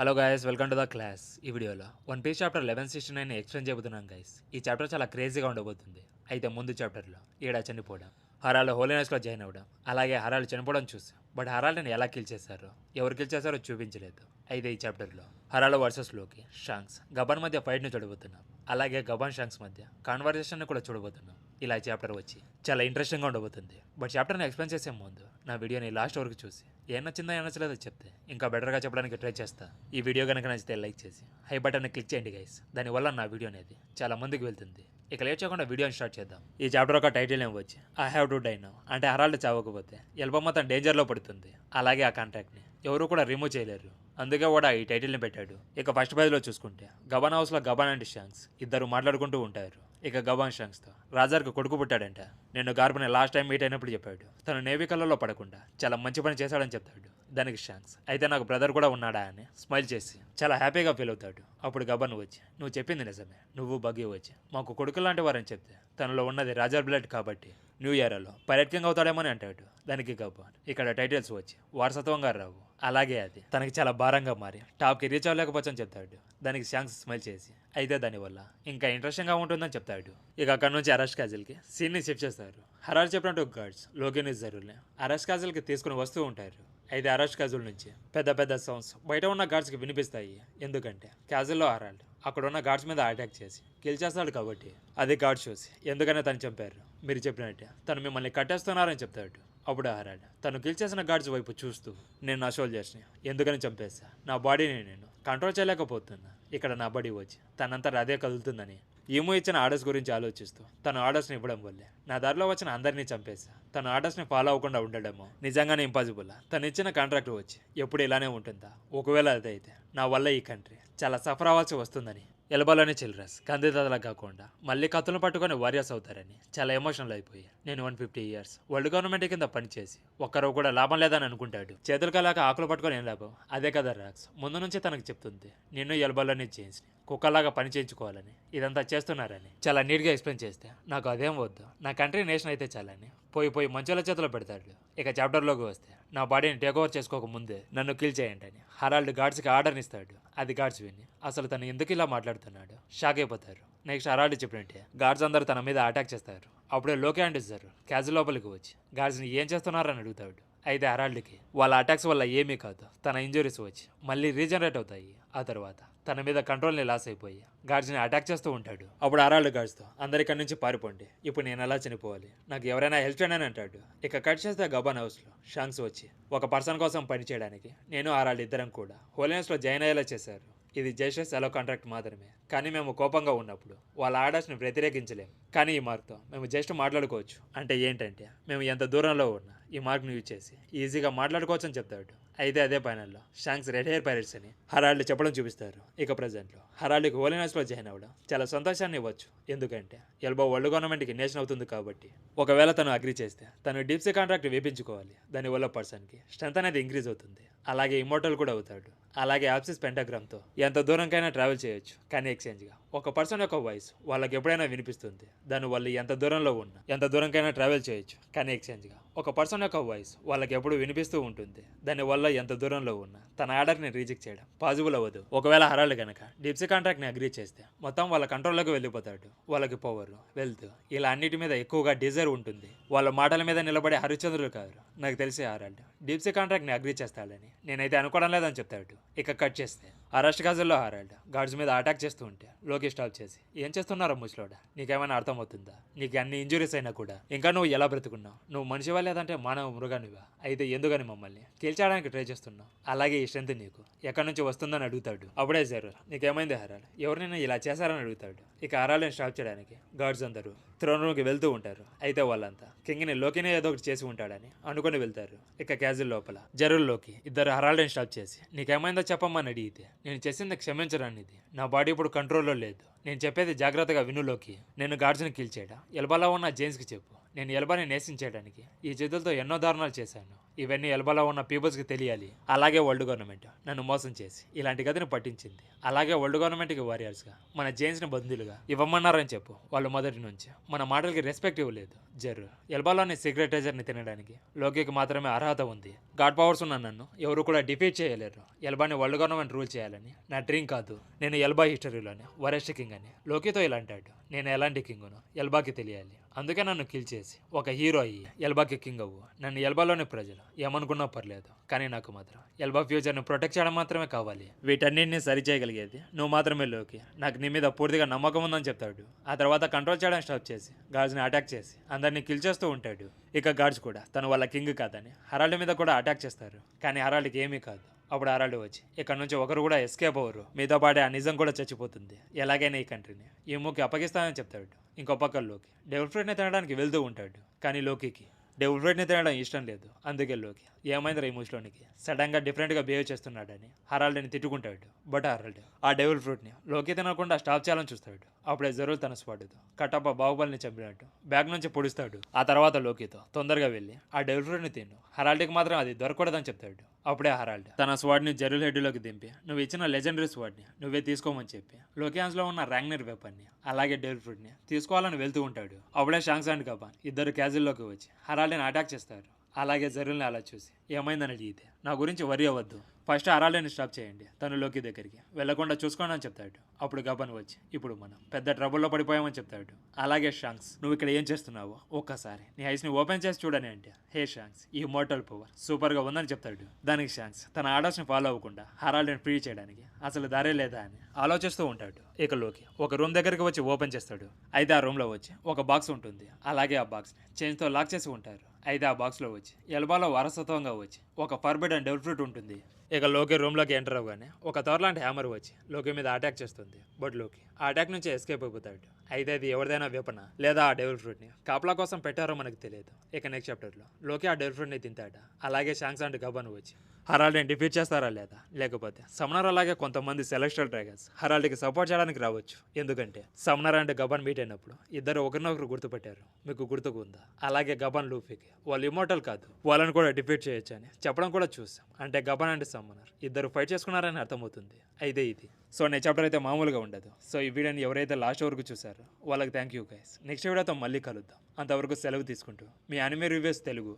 Hello guys, welcome to the class. ఈ వీడియోలో one piece chapter 1169 explain చేయబోతున్నాం guys. ఈ చాప్టర్ చాలా క్రేజీగా ఉండబోతుంది. అయితే ముందు చాప్టర్లో ఈడ చనిపోవడం, హరాలు హోలీనెస్లో జాయిన్ అవ్వడం, అలాగే హరాలు చనిపోవడం చూసాం. బట్ హరాలని ఎలా కిల్ చేశారో, ఎవరు కిల్ చేశారో చూపించలేదు. అయితే ఈ చాప్టర్లో హరాలు వర్సెస్ లోకి, షాంక్స్, గబాన్ మధ్య ఫైట్ని చూడబోతున్నాం. అలాగే గబాన్ షాంక్స్ మధ్య కాన్వర్జేషన్ కూడా చూడబోతున్నాం. ఇలా చాప్టర్ వచ్చి చాలా ఇంట్రెస్టింగ్గా ఉండబోతుంది. బట్ చాప్టర్ని ఎక్స్ప్లెయిన్ చేసే ముందు నా వీడియోని లాస్ట్ వరకు చూసి ఏం నచ్చిందో ఏం నచ్చలేదో చెప్తే ఇంకా బెటర్గా చెప్పడానికి ట్రై చేస్తా. ఈ వీడియో కనుక నచ్చితే లైక్ చేసి హై బటన్ని క్లిక్ చేయండి గైస్. దానివల్ల నా వీడియో అనేది చాలా ముందుకు వెళ్తుంది. ఇక లేట్ చేయకుండా వీడియోని స్టార్ట్ చేద్దాం. ఈ చాప్టర్ ఒక టైటిల్ ఏం వచ్చి I have to die now, అంటే హరాల్డ్ చావకపోతే ఎల్బో మొత్తం డేంజర్లో పడుతుంది. అలాగే ఆ కాంట్రాక్ట్ని ఎవరు కూడా రిమూవ్ చేయలేరు. అందుకే కూడా ఈ టైటిల్ని పెట్టాడు. ఇక ఫస్ట్ పేజ్లో చూసుకుంటే గబాన్ హౌస్లో గబాన్ అండ్ షాంక్స్ ఇద్దరు మాట్లాడుకుంటూ ఉంటారు. ఇక గబాన్ షాంక్స్తో రాజార్కు కొడుకు పుట్టాడంట. నేను గార్బని లాస్ట్ టైం మీట్ అయినప్పుడు చెప్పాడు తను నేవీ కలర్లో పడకుండా చాలా మంచి పని చేశాడని చెప్తాడు. దానికి షాంక్స్ అయితే నాకు బ్రదర్ కూడా ఉన్నాడా అని స్మైల్ చేసి చాలా హ్యాపీగా ఫీల్ అవుతాడు. అప్పుడు గబాన్ వచ్చి నువ్వు చెప్పింది నిజమే, నువ్వు బగ్గి వచ్చి మాకు కొడుకు లాంటి వారని చెప్తే తనలో ఉన్నది రాజర్ బ్లడ్ కాబట్టి న్యూ ఇయర్లో పైరట్ కింగ్ అవుతాడేమని అంటాడు. దానికి గబాన్ ఇక్కడ టైటిల్స్ వచ్చి వారసత్వంగా రావు, అలాగే అది తనకి చాలా భారంగా మారి టాప్కి రీచ్ అవ్వలేకపోవచ్చని చెప్తాడు. దానికి షాంక్స్ స్మైల్ చేసి అయితే దానివల్ల ఇంకా ఇంట్రెస్టింగ్గా ఉంటుందని చెప్తాడు. ఇక అక్కడ నుంచి అరెస్ట్ కాజల్కి సీన్ని షిఫ్ట్ చేస్తారు. హరాజ్ చెప్పినట్టు గార్డ్స్ లోకిని జరూర్ని అరెస్ట్ కాజల్కి తీసుకుని వస్తూ ఉంటారు. అయితే అరెస్ట్ కాజుల్ నుంచి పెద్ద పెద్ద సౌండ్స్ బయట ఉన్న గార్డ్స్కి వినిపిస్తాయి. ఎందుకంటే క్యాజుల్లో హరాల్డ్ అక్కడ ఉన్న గార్డ్స్ మీద అటాక్ చేసి కిల్ చేస్తాడు కాబట్టి అది గార్డ్స్ చూసి ఎందుకనే తను చంపారు, మీరు చెప్పినట్టే తను మిమ్మల్ని కట్టేస్తున్నారని చెప్తాడు. అప్పుడు హరాల్డ్ తను కిల్ చేసిన గార్డ్స్ వైపు చూస్తూ నేను నా సోల్జర్స్ని ఎందుకని చంపేస్తా, నా బాడీని నేను కంట్రోల్ చేయలేకపోతున్నా. ఇక్కడ నా బాడీ వచ్చి తనంతా అదే కదులుతుందని ఈమో ఇచ్చిన ఆర్డర్స్ గురించి ఆలోచిస్తూ తను ఆర్డర్స్ని ఇవ్వడం వల్లే నా దారిలో వచ్చిన అందరినీ చంపేసా. తను ఆర్డర్స్ని ఫాలో అవ్వకుండా ఉండడమో నిజంగానే ఇంపాసిబుల్. తను ఇచ్చిన కాంట్రాక్ట్ వచ్చి ఎప్పుడు ఇలానే ఉంటుందా? ఒకవేళ అదైతే నా వల్ల ఈ కంట్రీ చాలా సఫర్ అవ్వాల్సి వస్తుందని ఎలబలోని చిల్డ్రన్స్ కందిదాతలా కాకుండా మళ్ళీ కత్తులను పట్టుకొని వారియర్స్ అవుతారని చాలా ఎమోషనల్ అయిపోయి నేను 150 years వరల్డ్ గవర్నమెంట్ కింద పనిచేసి ఒక్కరో కూడా లాభం లేదని అనుకుంటాడు. చేతులు కలాక ఆకులు పట్టుకొని ఏం లాభం? అదే కదా రాక్స్ ముందు నుంచి తనకు చెప్తుంది నిన్ను ఎలబలోని జేమ్స్ని కుక్కలాగా పని చేయించుకోవాలని, ఇదంతా చేస్తున్నారని చాలా నీట్గా ఎక్స్ప్లెయిన్ చేస్తే నాకు అదేం వద్దు, నా కంట్రీ నేషన్ అయితే చాలని పోయి మంచుల చేతిలో పెడతాడు. ఇక చాప్టర్లోకి వస్తే నా బాడీని టేక్ ఓవర్ చేసుకోక ముందే నన్ను కిల్ చేయండి అని హరాల్డ్ గార్డ్స్కి ఆర్డర్ని ఇస్తాడు. అది గార్డ్స్ విని అసలు తను ఎందుకు ఇలా మాట్లాడుతున్నాడు షాక్ అయిపోతారు. నెక్స్ట్ హరాల్డ్ చెప్పినట్టే గార్డ్స్ అందరూ తన మీద అటాక్ చేస్తారు. అప్పుడే లోకే అండ్ ఇస్తారు క్యాజువల్ లోపలికి వచ్చి గార్డ్స్ని ఏం చేస్తున్నారని అడుగుతాడు. అయితే హరాల్డ్కి వాళ్ళ అటాక్స్ వల్ల ఏమీ కాదు, తన ఇంజురీస్ వచ్చి మళ్ళీ రీజనరేట్ అవుతాయి. ఆ తర్వాత తన మీద కంట్రోల్ని లాస్ అయిపోయి గార్డ్స్ని అటాక్ చేస్తూ ఉంటాడు. అప్పుడు హరాల్డ్ గార్డ్స్తో అందరిక్కడి నుంచి పారిపోండి, ఇప్పుడు నేను ఎలా చనిపోవాలి, నాకు ఎవరైనా హెల్ప్ చేయండి అని అంటాడు. ఇక కట్ చేస్తే గబాన్ హౌస్లో షాంక్స్ వచ్చి ఒక పర్సన్ కోసం పని చేయడానికి నేను హరాల్డ్ ఇద్దరం కూడా హోలీనెస్లో జాయిన్ అయ్యేలా చేశారు. ఇది జస్ట్ సెలవు కాంట్రాక్ట్ మాత్రమే, కానీ మేము కోపంగా ఉన్నప్పుడు వాళ్ళ ఆర్డర్స్ని వ్యతిరేకించలేము. కానీ ఈ మార్క్తో మేము జస్ట్ మాట్లాడుకోవచ్చు. అంటే ఏంటంటే మేము ఎంత దూరంలో ఉన్నా ఈ మార్క్ని యూజ్ చేసి ఈజీగా మాట్లాడుకోవచ్చు అని చెప్తాడు. అయితే అదే పైనల్లో షాంక్స్ రెడ్ హెయిర్ పైరట్స్ అని హరాల్డ్ చెప్పడం చూపిస్తారు. ఇక ప్రజెంట్లో హరాల్డ్కి హోలీనెస్లో జాయిన్ అవ్వడం చాలా సంతోషాన్ని ఇవ్వచ్చు. ఎందుకంటే ఎల్బో వరల్డ్ గవర్నమెంట్కి నేషన్ అవుతుంది కాబట్టి ఒకవేళ తను అగ్రి చేస్తే తను డీప్ సీ కాంట్రాక్ట్ వేపించుకోవాలి. దానివల్ల పర్సన్కి స్ట్రెంత్ అనేది ఇంక్రీజ్ అవుతుంది. అలాగే ఇమోటల్ కూడా అవుతాడు. అలాగే ఆప్సిస్ పెంటాగ్రామ్తో ఎంత దూరంకైనా ట్రావెల్ చేయొచ్చు. కానీ ఎక్స్చేంజ్గా ఒక పర్సన్ యొక్క వాయిస్ వాళ్ళకి ఎప్పుడైనా వినిపిస్తుంది. దానివల్ల ఎంత దూరంలో ఉన్నా ఎంత దూరంకైనా ట్రావెల్ చేయొచ్చు. కానీ ఎక్స్చేంజ్గా ఒక పర్సన్ యొక్క వాయిస్ వాళ్ళకి ఎప్పుడు వినిపిస్తూ ఉంటుంది. దానివల్ల ఎంత దూరంలో ఉన్నా తన ఆర్డర్ని రిజెక్ట్ చేయడం పాసిబుల్ అవ్వదు. ఒకవేళ హరాల్డ్ కనుక డీప్సీ కాంట్రాక్ట్ని అగ్రీ చేస్తే మొత్తం వాళ్ళ కంట్రోల్లోకి వెళ్ళిపోతాడు. వాళ్ళకి పవర్, వెల్త్ ఇలా అన్నిటి మీద ఎక్కువగా డిజైర్ ఉంటుంది. వాళ్ళ మాటల మీద నిలబడే హరిశ్చంద్రులు కాదు. నాకు తెలిసి హరాల్డ్ డీప్సీ కాంట్రాక్ట్ని అగ్రీ చేస్తాడని నేనైతే అనుకోవడం లేదని చెప్తాడు. ఇక కట్ చేస్తే అరెస్ట్ కాజుల్లో హరాల్డ్ గార్డ్స్ మీద అటాక్ చేస్తూ ఉంటే లోకి స్టాప్ చేసి ఏం చేస్తున్నారో ముసలోడా, నీకేమైనా అర్థమవుతుందా? నీకు అన్ని ఇంజురీస్ అయినా కూడా ఇంకా నువ్వు ఎలా బ్రతుకున్నావు? నువ్వు మనిషివా లేదంటే మానవ మృగానివా? అయితే ఎందుకని మమ్మల్ని గెలిచడానికి ట్రై చేస్తున్నావు? అలాగే ఈ స్ట్రెంత్ నీకు ఎక్కడి నుంచి వస్తుందని అడుగుతాడు. అప్పుడే జరూర్ నీకేమైంది హరాల్డ్, ఎవరినైనా ఇలా చేశారని అడుగుతాడు. ఇక హరాల్డ్ని స్టాప్ చేయడానికి గార్డ్స్ అందరూ థ్రోన్ రూమ్కి వెళ్తూ ఉంటారు. అయితే వాళ్ళంతా కింగ్ని లోకినే ఏదో ఒకటి చేసి ఉంటాడని అనుకుని వెళ్తారు. ఇక క్యాజువల్ లోపల జరూర్ లోకి ఇద్దరు హరాల్డ్ని స్టాప్ చేసి నీకేమైందో చెప్పమ్మని అడిగితే నేను చేసింది క్షమించరానిది, నా బాడీ ఇప్పుడు కంట్రోల్లో లేదు, నేను చెప్పేది జాగ్రత్తగా వినులోకి, నేను గార్డ్స్ని కిల్ చేయడా ఎల్బాలో ఉన్న జేమ్స్కి చెప్పు, నేను ఎల్బాని నేసించేయడానికి ఈ చేతులతో ఎన్నో దారుణాలు చేశాను, ఇవన్నీ ఎల్బాలో ఉన్న పీపుల్స్కి తెలియాలి. అలాగే వరల్డ్ గవర్నమెంట్ నన్ను మోసం చేసి ఇలాంటి గతిని పట్టించింది. అలాగే వరల్డ్ గవర్నమెంట్కి వారియర్స్గా మన జైన్స్ని బంధువులుగా ఇవ్వమన్నారని చెప్పు. వాళ్ళు మొదటి నుంచి మన మాటలకి రెస్పెక్ట్ ఇవ్వలేదు. జర్రు ఎల్బాలోని సీక్రెట్ ట్రెజర్ని తినడానికి లోకికి మాత్రమే అర్హత ఉంది. గాడ్ పవర్స్ ఉన్న నన్ను ఎవరు కూడా డిఫీట్ చేయలేరు. ఎల్బాని వరల్డ్ గవర్నమెంట్ రూల్ చేయాలని నా డ్రీమ్ కాదు. నేను ఎల్బా హిస్టరీలోనే వరెస్ట్ కింగ్ అని లోకితో ఇలా అంటాడు. నేను ఎలాంటి కింగును ఎల్బాకి తెలియాలి. అందుకే నన్ను కిల్ చేసి ఒక హీరో అయ్యి ఎల్బాకి కింగ్ అవ్వు. నన్ను ఎల్బాలోని ప్రజలు ఏమనుకున్నా పర్లేదు, కానీ నాకు మాత్రం ఎల్బా ఫ్యూచర్ని ప్రొటెక్ట్ చేయడం మాత్రమే కావాలి. వీటన్నింటినీ సరి చేయగలిగేది నువ్వు మాత్రమే లోకి. నాకు నీ మీద పూర్తిగా నమ్మకం ఉందని చెప్తాడు. ఆ తర్వాత కంట్రోల్ చేయడం స్టాప్ చేసి గార్డ్స్ని అటాక్ చేసి అందరినీ కిల్ చేస్తూ ఉంటాడు. ఇక గార్డ్స్ కూడా తను వాళ్ళ కింగ్ కాదని హరాల్డ్ మీద కూడా అటాక్ చేస్తారు. కానీ హరాల్డ్కి ఏమీ కాదు. అప్పుడు హరాల్డ్ వచ్చి ఇక్కడ నుంచి ఒకరు కూడా ఎస్కేప్ అవ్వరు, మీతో పాటే ఆ నిజం కూడా చచ్చిపోతుంది. ఎలాగైనా ఈ కంట్రీని ఈ మూకి అప్పగిస్తానని చెప్తాడు. ఇంకో పక్క లోకి డెవిల్ ఫ్రూట్ని తినడానికి వెళ్తూ ఉంటాడు. కానీ లోకికి డెవిల్ ఫ్రూట్ని తినడం ఇష్టం లేదు. అందుకే లోకి ఏమైంది ఈ మూస్లోనికి సడన్గా డిఫరెంట్గా బిహేవ్ చేస్తున్నాడని హరాల్డ్ని తిట్టుకుంటాడు. బట్ హరాల్డ్ ఆ డెవిల్ ఫ్రూట్ని లోకి తినకుండా స్టాప్ చేయాలని చూస్తాడు. అప్పుడే జరూర్ తన స్పాటుతో కట్టప్ప బాహుబలిని చంపినట్టు బ్యాగ్ నుంచి పొడుస్తాడు. ఆ తర్వాత లోకితో తొందరగా వెళ్ళి ఆ డెవిల్ ఫ్రూట్ని తిను, హరాల్డ్కి మాత్రం అది దొరకకూడదని చెప్తాడు. అప్పుడే హరాల్డ్ తన స్వాడ్ని జరూల్ హెడ్లోకి దింపి నువ్వు ఇచ్చిన లెజెండరీ స్వాడ్ని నువ్వే తీసుకోమని చెప్పి లోకియాన్స్లో ఉన్న ర్యాంగ్నర్ వెపన్ని అలాగే డెవిల్ ఫ్రూట్ని తీసుకోవాలని వెళ్తూ ఉంటాడు. అప్పుడే షాంగ్స్ అండ్ కపాన్ ఇద్దరు క్యాజుల్లోకి వచ్చి హరాల్డ్ని అటాక్ చేస్తారు. అలాగే జరూల్ని అలా చూసి ఏమైందని అడిగితే నా గురించి వరి అవ్వద్దు, ఫస్ట్ హరాల్డ్ని స్టాప్ చేయండి, తను లోకి దగ్గరికి వెళ్లకుండా చూసుకోండి అని చెప్తాడు. అప్పుడు గబన్ వచ్చి ఇప్పుడు మనం పెద్ద ట్రబుల్లో పడిపోయామని చెప్తాడు. అలాగే షాంక్స్ నువ్వు ఇక్కడ ఏం చేస్తున్నావో ఒక్కసారి నీ ఐస్ని ఓపెన్ చేసి చూడని అంటే హే షాంక్స్ ఈ మోర్టల్ పవర్ సూపర్గా ఉందని చెప్తాడు. దానికి షాంక్స్ తన ఆర్డర్స్ని ఫాలో అవ్వకుండా హరాల్డ్ని ఫ్రీ చేయడానికి అసలు దారే లేదా అని ఆలోచిస్తూ ఉంటాడు. ఇక లోకి ఒక రూమ్ దగ్గరికి వచ్చి ఓపెన్ చేస్తాడు. అయితే ఆ రూమ్లో వచ్చి ఒక బాక్స్ ఉంటుంది. అలాగే ఆ బాక్స్ని చైన్తో లాక్ చేసి ఉంటారు. అయితే ఆ బాక్స్లో వచ్చి ఎల్బాలో వారసత్వంగా వచ్చి ఒక ఫర్బిడెన్ డెవిల్ ఫ్రూట్ ఉంటుంది. ఇక లోకి రూమ్లోకి ఎంటర్ అవ్వగానే ఒక థోర్ లాంటి హ్యామర్ వచ్చి లోకి మీద అటాక్ చేస్తుంది. బట్ లోకి ఆ అటాక్ నుంచి ఎస్కేప్ అయిపోతాడు. అయితే అది ఎవరిదైనా వెపనా లేదా ఆ డెవిల్ ఫ్రూట్ని కాపలా కోసం పెట్టారో మనకు తెలియదు. ఇక నెక్స్ట్ చాప్టర్లో లోకి ఆ డెవిల్ ఫ్రూట్ని తింటాడు. అలాగే షాంక్స్ అండ్ గబన్ వచ్చి హరాల్డ్ని డిఫీట్ చేస్తారా లేదా, లేకపోతే సమ్నర్ అలాగే కొంతమంది సెలెస్టియల్ డ్రాగన్స్ హరాల్డ్కి సపోర్ట్ చేయడానికి రావచ్చు. ఎందుకంటే సమ్నర్ అండ్ గబన్ మీట్ అయినప్పుడు ఇద్దరు ఒకరినొకరు గుర్తుపెట్టారు. మీకు గుర్తుకు ఉందా? అలాగే గబన్ లూఫీకి వాళ్ళు ఇమోర్టల్ కాదు, వాళ్ళని కూడా డిఫీట్ చేయొచ్చు అని చెప్పడం కూడా చూసాం. అంటే గబన్ అండ్ సమ్మనర్ ఇద్దరు ఫైట్ చేసుకున్నారని అర్థమవుతుంది. అయితే ఇది సో నెక్స్ట్ చాప్టర్ అయితే మామూలుగా ఉండదు. సో ఈ వీడియోని ఎవరైతే లాస్ట్ వరకు చూసారో వాళ్ళకి థ్యాంక్ యూ గైస్. నెక్స్ట్ వీడియోతో మళ్ళీ కలుద్దాం. అంతవరకు సెలవు తీసుకుంటూ మీ అనిమే రివ్యూస్ తెలుగు.